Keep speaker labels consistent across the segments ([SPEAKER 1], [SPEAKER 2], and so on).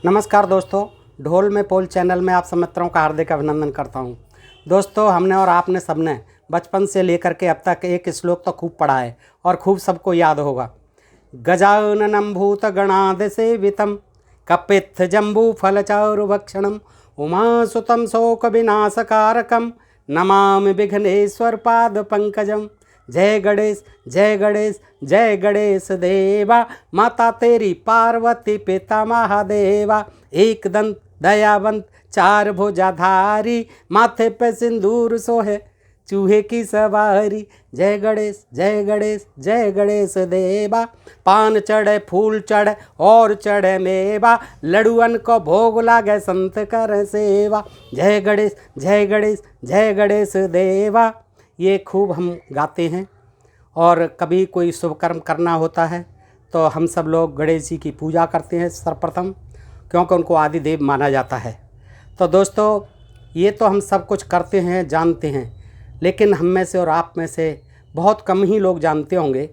[SPEAKER 1] नमस्कार दोस्तों, ढोल में पोल चैनल में आप सब मित्रों का हार्दिक अभिनंदन करता हूं। दोस्तों, हमने और आपने सबने बचपन से लेकर के अब तक एक श्लोक तो खूब पढ़ा है और खूब सबको याद होगा। गजाननं भूतगणादि सेवितं कपित्थ जम्बू फलचारुभक्षणं उमासुतं शोकविनाशकारकं नमामि विघ्नेश्वर पाद पंकजम। जय गणेश जय गणेश जय गणेश देवा, माता तेरी पार्वती पिता महादेवा, एक दंत दयावंत चार भुजाधारी, माथे पे सिंदूर सोहे चूहे की सवारी। जय गणेश जय गणेश जय गणेश देवा, पान चढ़े फूल चढ़े और चढ़े मेवा, लड़ुअन को भोग लागे संत कर सेवा। जय गणेश जय गणेश जय गणेश देवा, ये खूब हम गाते हैं। और कभी कोई शुभ कर्म करना होता है तो हम सब लोग गणेश जी की पूजा करते हैं सर्वप्रथम, क्योंकि उनको आदि देव माना जाता है। तो दोस्तों, ये तो हम सब कुछ करते हैं, जानते हैं, लेकिन हम में से और आप में से बहुत कम ही लोग जानते होंगे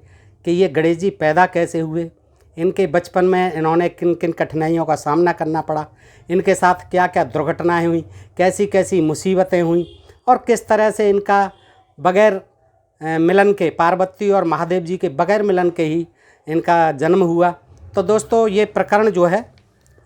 [SPEAKER 1] कि ये गणेश जी पैदा कैसे हुए, इनके बचपन में इन्होंने किन किन कठिनाइयों का सामना करना पड़ा, इनके साथ क्या क्या दुर्घटनाएं हुई, कैसी कैसी मुसीबतें हुई और किस तरह से इनका बग़ैर मिलन के, पार्वती और महादेव जी के बग़ैर मिलन के ही इनका जन्म हुआ। तो दोस्तों, ये प्रकरण जो है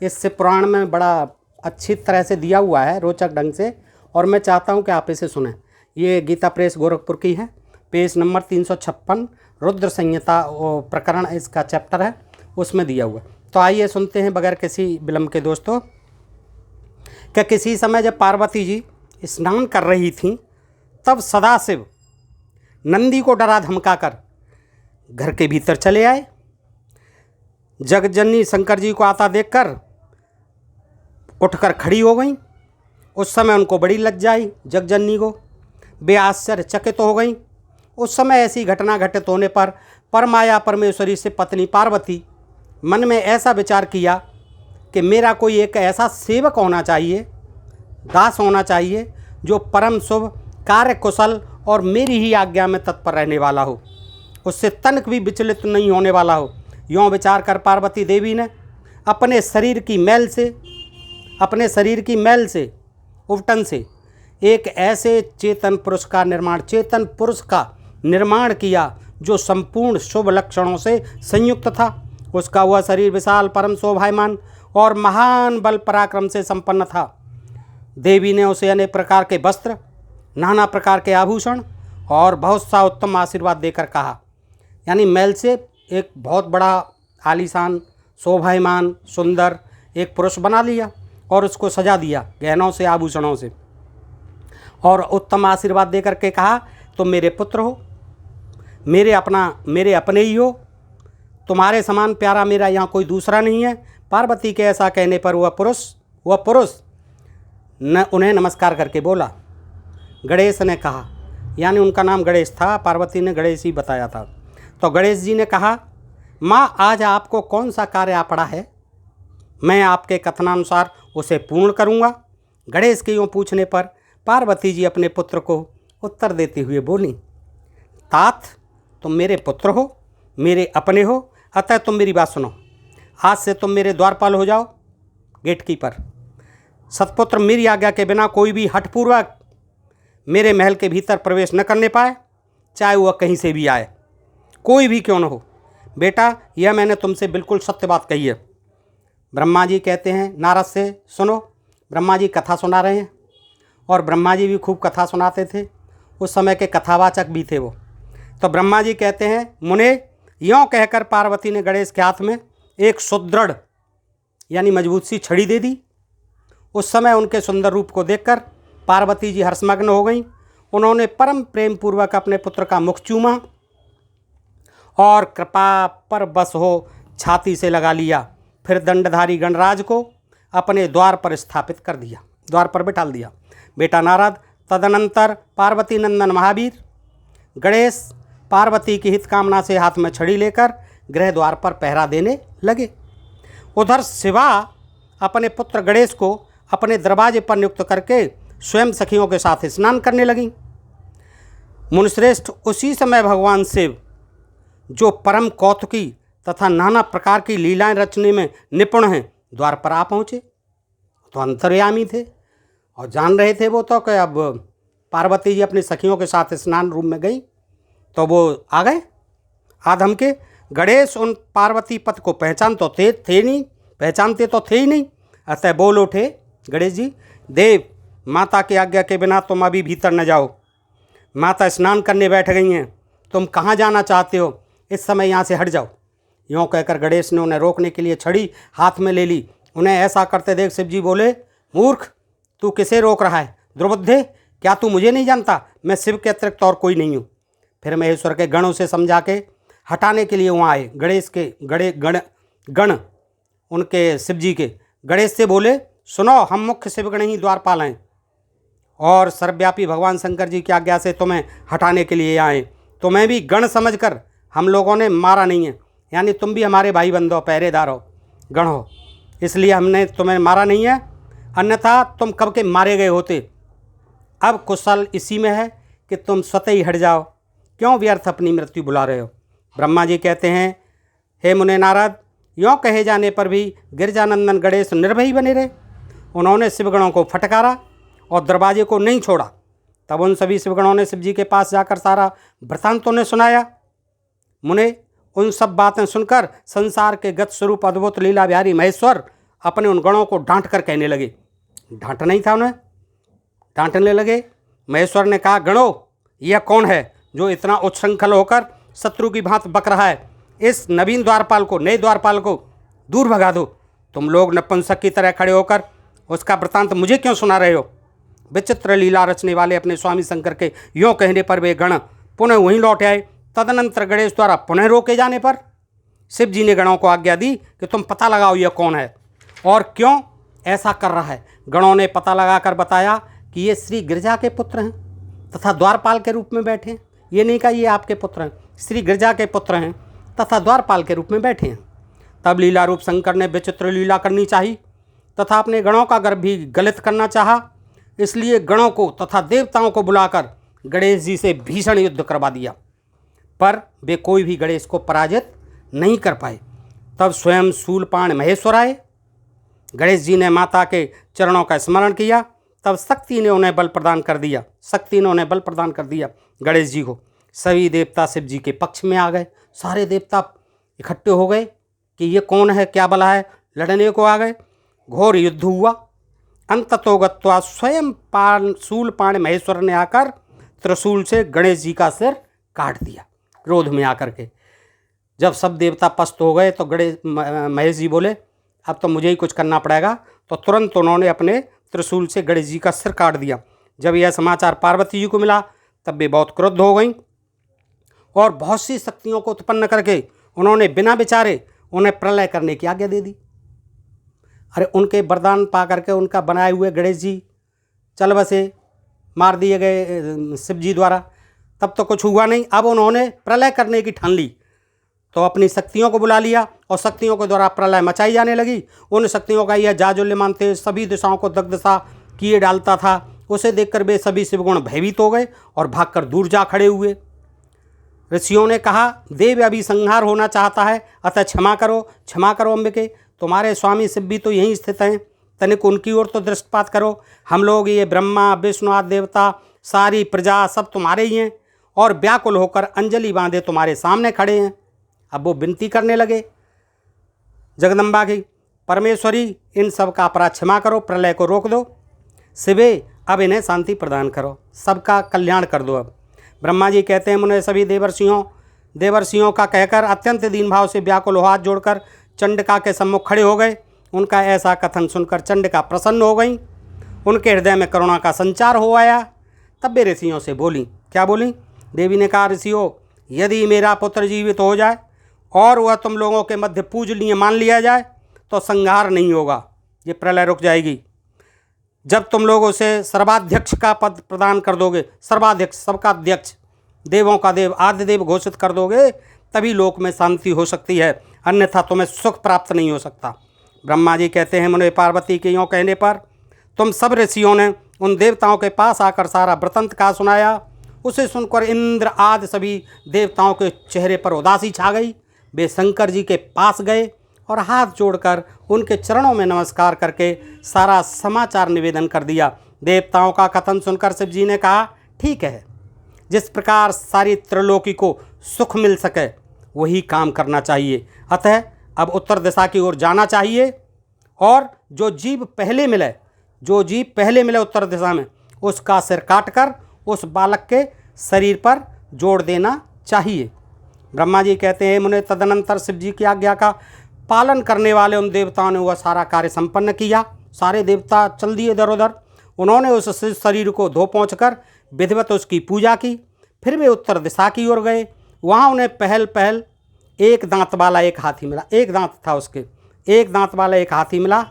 [SPEAKER 1] इस पुराण में बड़ा अच्छी तरह से दिया हुआ है, रोचक ढंग से, और मैं चाहता हूँ कि आप इसे सुनें। ये गीता प्रेस गोरखपुर की है, पेज नंबर 356, रुद्र संहिता प्रकरण इसका चैप्टर है, उसमें दिया हुआ। तो आइए सुनते हैं बगैर किसी विलंब के दोस्तों। कि किसी समय जब पार्वती जी स्नान कर रही थीं, तब सदाशिव नंदी को डरा धमका कर घर के भीतर चले आए। जगजननी शंकर जी को आता देखकर उठकर खड़ी हो गईं। उस समय उनको बड़ी लज्जा आई, जगजननी को। वे आश्चर्यचकित हो गईं। उस समय ऐसी घटना घटित होने पर परमाया परमेश्वरी से पत्नी पार्वती मन में ऐसा विचार किया कि मेरा कोई एक ऐसा सेवक होना चाहिए, दास होना चाहिए, जो परम शुभ, कार्य कुशल और मेरी ही आज्ञा में तत्पर रहने वाला हो, उससे तनिक भी विचलित नहीं होने वाला हो। यूँ विचार कर पार्वती देवी ने अपने शरीर की मैल से उबटन से एक ऐसे चेतन पुरुष का निर्माण किया जो संपूर्ण शुभ लक्षणों से संयुक्त था। उसका वह शरीर विशाल, परम शोभायमान और महान बल पराक्रम से संपन्न था। देवी ने उसे अनेक प्रकार के वस्त्र, नाना प्रकार के आभूषण और बहुत सा उत्तम आशीर्वाद देकर कहा, यानी मैल से एक बहुत बड़ा आलीशान, शोभायमान, सुंदर एक पुरुष बना लिया और उसको सजा दिया गहनों से, आभूषणों से, और उत्तम आशीर्वाद देकर के कहा, तुम मेरे पुत्र हो, मेरे अपने ही हो, तुम्हारे समान प्यारा मेरा यहाँ कोई दूसरा नहीं है। पार्वती के ऐसा कहने पर वह पुरुष उन्हें नमस्कार करके बोला। गणेश ने कहा, यानी उनका नाम गणेश था, पार्वती ने गणेश ही बताया था। तो गणेश जी ने कहा, माँ, आज आपको कौन सा कार्य आ पड़ा है, मैं आपके कथनानुसार उसे पूर्ण करूँगा। गणेश के यूँ पूछने पर पार्वती जी अपने पुत्र को उत्तर देते हुए बोली, तात, तुम मेरे पुत्र हो, मेरे अपने हो, अतः तुम मेरी बात सुनो। आज से तुम मेरे द्वारपाल हो जाओ, गेटकीपर। सतपुत्र मेरी आज्ञा के बिना कोई भी हठपूर्वक मेरे महल के भीतर प्रवेश न करने पाए, चाहे वह कहीं से भी आए, कोई भी क्यों न हो। बेटा, यह मैंने तुमसे बिल्कुल सत्य बात कही है। ब्रह्मा जी कहते हैं नारद से, सुनो, ब्रह्मा जी कथा सुना रहे हैं, और ब्रह्मा जी भी खूब कथा सुनाते थे, उस समय के कथावाचक भी थे वो। तो ब्रह्मा जी कहते हैं, मुने, यों कहकर पार्वती ने गणेश के हाथ में एक सुदृढ़ यानी मजबूत सी छड़ी दे दी। उस समय उनके सुंदर रूप को देखकर पार्वती जी हर्षमग्न हो गईं। उन्होंने परम प्रेम पूर्वक अपने पुत्र का मुख चूमा और कृपा पर बस हो छाती से लगा लिया। फिर दंडधारी गणराज को अपने द्वार पर स्थापित कर दिया, द्वार पर बिठाल दिया। बेटा नारद, तदनंतर पार्वती नंदन महावीर गणेश पार्वती की हित कामना से हाथ में छड़ी लेकर गृह द्वार पर पहरा देने लगे। उधर शिवा अपने पुत्र गणेश को अपने दरवाजे पर नियुक्त करके स्वयं सखियों के साथ स्नान करने लगीं। मुनिश्रेष्ठ, उसी समय भगवान शिव, जो परम कौतुकी तथा नाना प्रकार की लीलाएं रचने में निपुण हैं, द्वार पर आ पहुँचे। तो अंतर्यामी थे और जान रहे थे वो तो कि अब पार्वती जी अपनी सखियों के साथ स्नान रूम में गई, तो वो आ गए आधम के। गणेश उन पार्वती पति को पहचानते तो थे ही नहीं। अतः बोल उठे गणेश जी, देव माता की आज्ञा के बिना तुम अभी भीतर न जाओ। माता स्नान करने बैठ गई हैं, तुम कहाँ जाना चाहते हो? इस समय यहाँ से हट जाओ। यूँ कहकर गणेश ने उन्हें रोकने के लिए छड़ी हाथ में ले ली। उन्हें ऐसा करते देख शिव जी बोले, मूर्ख, तू किसे रोक रहा है? दुर्बुद्धे, क्या तू मुझे नहीं जानता? मैं शिव के अतिरिक्त और कोई नहीं हूँ। फिर महेश्वर के गणों से समझा के हटाने के लिए वहाँ आए। गणेश के गण उनके शिव जी के गणेश से बोले, सुनो, हम मुख्य शिवगण ही द्वारपाल हैं और सर्वव्यापी भगवान शंकर जी की आज्ञा से तुम्हें हटाने के लिए आए। तुम्हें भी गण समझकर हम लोगों ने मारा नहीं है, यानी तुम भी हमारे भाई बंधो, पहरेदार हो, गण हो, इसलिए हमने तुम्हें मारा नहीं है, अन्यथा तुम कब के मारे गए होते। अब कुशल इसी में है कि तुम स्वतः ही हट जाओ, क्यों व्यर्थ अपनी मृत्यु बुला रहे हो? ब्रह्मा जी कहते हैं, हे मुने नारद, यों कहे जाने पर भी गिरजानंदन गणेश निर्भय बने रहे। उन्होंने शिवगणों को फटकारा और दरवाजे को नहीं छोड़ा। तब उन सभी शिवगणों ने शिव जी के पास जाकर सारा वृत्तांत उन्हें सुनाया। मुने उन सब बातें सुनकर संसार के गत स्वरूप अद्भुत लीला बिहारी महेश्वर अपने उन गणों को डांट कर कहने लगे। डांटना ही था उन्हें, डांटने लगे। महेश्वर ने कहा, गणों, यह कौन है जो इतना उच्छृंखल होकर शत्रु की भांति बक रहा है? इस नवीन द्वारपाल को, नए द्वारपाल को दूर भगा दो। तुम लोग नपुंसक की तरह खड़े होकर उसका वृत्तांत मुझे क्यों सुना रहे हो? विचित्र लीला रचने वाले अपने स्वामी शंकर के यों कहने पर वे गण पुनः वहीं लौट आए। तदनंतर गणेश द्वारा पुनः रोके जाने पर शिव जी ने गणों को आज्ञा दी कि तुम पता लगाओ यह कौन है और क्यों ऐसा कर रहा है। गणों ने पता लगाकर बताया कि ये श्री गिरजा के पुत्र हैं तथा द्वारपाल के रूप में बैठे हैं। ये नहीं कहा ये आपके पुत्र हैं, श्री गिरजा के पुत्र हैं तथा द्वारपाल के रूप में बैठे हैं। तब लीला रूप शंकर ने विचित्र लीला करनी चाहिए तथा अपने गणों का गर्भ भी गलित करना चाहा। इसलिए गणों को तथा देवताओं को बुलाकर गणेश जी से भीषण युद्ध करवा दिया, पर वे कोई भी गणेश को पराजित नहीं कर पाए। तब स्वयं शूलपाण महेश्वर आए। गणेश जी ने माता के चरणों का स्मरण किया। तब शक्ति ने उन्हें बल प्रदान कर दिया। गणेश जी को सभी देवता शिव जी के पक्ष में आ गए। सारे देवता इकट्ठे हो गए कि ये कौन है, क्या बला है, लड़ने को आ गए। घोर युद्ध हुआ। अंततो गत्वा स्वयं शूलपाण महेश्वर ने आकर त्रिशूल से गणेश जी का सिर काट दिया, क्रोध में आकर के। जब सब देवता पस्त हो गए तो महेश जी बोले, अब तो मुझे ही कुछ करना पड़ेगा। तो तुरंत उन्होंने अपने त्रिशूल से गणेश जी का सिर काट दिया। जब यह समाचार पार्वती जी को मिला तब वे बहुत क्रुद्ध हो गईं और बहुत सी शक्तियों को उत्पन्न करके उन्होंने बिना विचारे उन्हें प्रलय करने की आज्ञा दे दी। अरे उनके वरदान पा करके उनका बनाए हुए गणेश जी चल बसे, मार दिए गए शिव जी द्वारा। तब तो कुछ हुआ नहीं। अब उन्होंने प्रलय करने की ठान ली तो अपनी शक्तियों को बुला लिया और शक्तियों के द्वारा प्रलय मचाई जाने लगी। उन शक्तियों का यह जाजुल्यमान तेज सभी दिशाओं को दग्धसा किए डालता था। उसे देखकर वे सभी शिवगुण भयभीत हो गए और भागकर दूर जा खड़े हुए। ऋषियों ने कहा, देव अभी संहार होना चाहता है, अतः क्षमा करो अंबिके। तुम्हारे स्वामी शिव भी तो यहीं स्थित हैं, तनिक उनकी ओर तो दृष्टिपात करो। हम लोग ये ब्रह्मा विष्णु आदि देवता सारी प्रजा सब तुम्हारे ही हैं और व्याकुल होकर अंजलि बांधे तुम्हारे सामने खड़े हैं। अब वो विनती करने लगे जगदम्बा की, परमेश्वरी इन सब का अपराध क्षमा करो, प्रलय को रोक दो। शिवे अब इन्हें शांति प्रदान करो, सबका कल्याण कर दो। अब ब्रह्मा जी कहते हैं, मुने सभी देवर्षियों का कहकर अत्यंत दीन भाव से व्याकुल हाथ जोड़कर चंडिका के सम्मुख खड़े हो गए। उनका ऐसा कथन सुनकर चंडिका प्रसन्न हो गई, उनके हृदय में करुणा का संचार हो आया। तब वे ऋषियों से बोली, क्या बोली? देवी ने कहा, ऋषियों, यदि मेरा पुत्र जीवित हो जाए और वह तुम लोगों के मध्य पूजनीय मान लिया जाए तो संहार नहीं होगा, ये प्रलय रुक जाएगी। जब तुम लोग उसे सर्वाध्यक्ष का पद प्रदान कर दोगे, सर्वाध्यक्ष सबका अध्यक्ष, देवों का देव, आदि देव घोषित कर दोगे, तभी लोक में शांति हो सकती है, अन्यथा तुम्हें सुख प्राप्त नहीं हो सकता। ब्रह्मा जी कहते हैं, मुने पार्वती के यों कहने पर तुम सब ऋषियों ने उन देवताओं के पास आकर सारा वृत्तांत कहा सुनाया। उसे सुनकर इंद्र आदि सभी देवताओं के चेहरे पर उदासी छा गई। वे शंकर जी के पास गए और हाथ जोड़कर उनके चरणों में नमस्कार करके सारा समाचार निवेदन कर दिया। देवताओं का कथन सुनकर शिव जी ने कहा, ठीक है, जिस प्रकार सारी त्रिलोकी को सुख मिल सके वही काम करना चाहिए। अतः अब उत्तर दिशा की ओर जाना चाहिए और जो जीव पहले मिले उत्तर दिशा में, उसका सिर काटकर उस बालक के शरीर पर जोड़ देना चाहिए। ब्रह्मा जी कहते हैं, मुने तदनंतर शिव जी की आज्ञा का पालन करने वाले उन देवताओं ने वह सारा कार्य संपन्न किया। सारे देवता चल दिए इधर उधर। उन्होंने उस शरीर को धो पोंछ कर विधिवत उसकी पूजा की। फिर वे उत्तर दिशा की ओर गए। वहाँ उन्हें पहल एक दांत वाला एक हाथी मिला। एक दांत था उसके, एक दांत वाला एक हाथी मिला,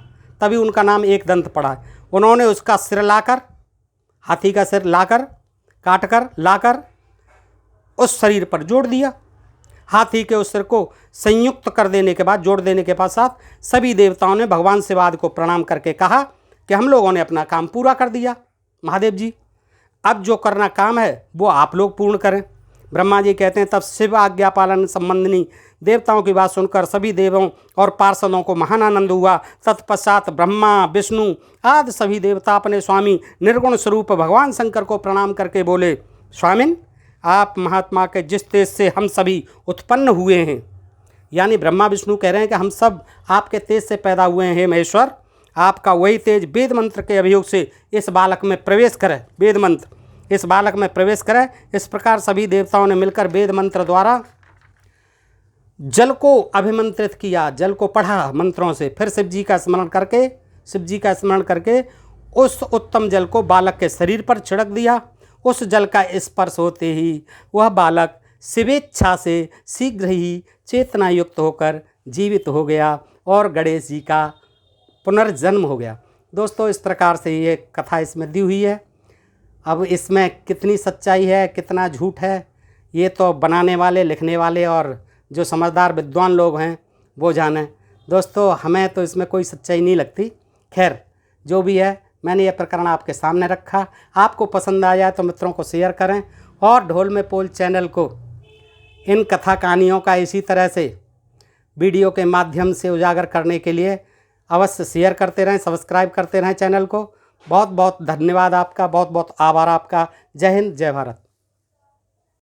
[SPEAKER 1] तभी उनका नाम एक दंत पड़ा। उन्होंने उसका सिर लाकर, हाथी का सिर लाकर उस शरीर पर जोड़ दिया। हाथी के उस सिर को संयुक्त कर देने के बाद, जोड़ देने के पश्चात सभी देवताओं ने भगवान शिवादि को प्रणाम करके कहा कि हम लोगों ने अपना काम पूरा कर दिया। महादेव जी, अब जो करना काम है वो आप लोग पूर्ण करें। ब्रह्मा जी कहते हैं, तब शिव आज्ञा पालन संबंधिनी देवताओं की बात सुनकर सभी देवों और पार्षदों को महान आनंद हुआ। तत्पश्चात ब्रह्मा, विष्णु आदि सभी देवता अपने स्वामी निर्गुण स्वरूप भगवान शंकर को प्रणाम करके बोले, स्वामिन, आप महात्मा के जिस तेज से हम सभी उत्पन्न हुए हैं, यानी ब्रह्मा विष्णु कह रहे हैं कि हम सब आपके तेज से पैदा हुए हैं। महेश्वर, आपका वही तेज वेद मंत्र के अभियोग से इस बालक में प्रवेश करे, वेद मंत्र इस बालक में प्रवेश करे। इस प्रकार सभी देवताओं ने मिलकर वेद मंत्र द्वारा जल को अभिमंत्रित किया, जल को पढ़ा मंत्रों से। फिर शिव जी का स्मरण करके उस उत्तम जल को बालक के शरीर पर छिड़क दिया। उस जल का स्पर्श होते ही वह बालक शिवेच्छा से शीघ्र ही चेतना युक्त होकर जीवित हो गया और गणेश जी का पुनर्जन्म हो गया। दोस्तों, इस प्रकार से ये कथा इसमें दी हुई है। अब इसमें कितनी सच्चाई है, कितना झूठ है, ये तो बनाने वाले, लिखने वाले और जो समझदार विद्वान लोग हैं वो जाने। दोस्तों, हमें तो इसमें कोई सच्चाई नहीं लगती। खैर, जो भी है, मैंने ये प्रकरण आपके सामने रखा। आपको पसंद आ जाए तो मित्रों को शेयर करें और ढोल में पोल चैनल को इन कथा कहानियों का इसी तरह से वीडियो के माध्यम से उजागर करने के लिए अवश्य शेयर करते रहें, सब्सक्राइब करते रहें चैनल को। बहुत बहुत धन्यवाद आपका, बहुत बहुत आभार आपका। जय हिंद, जय भारत।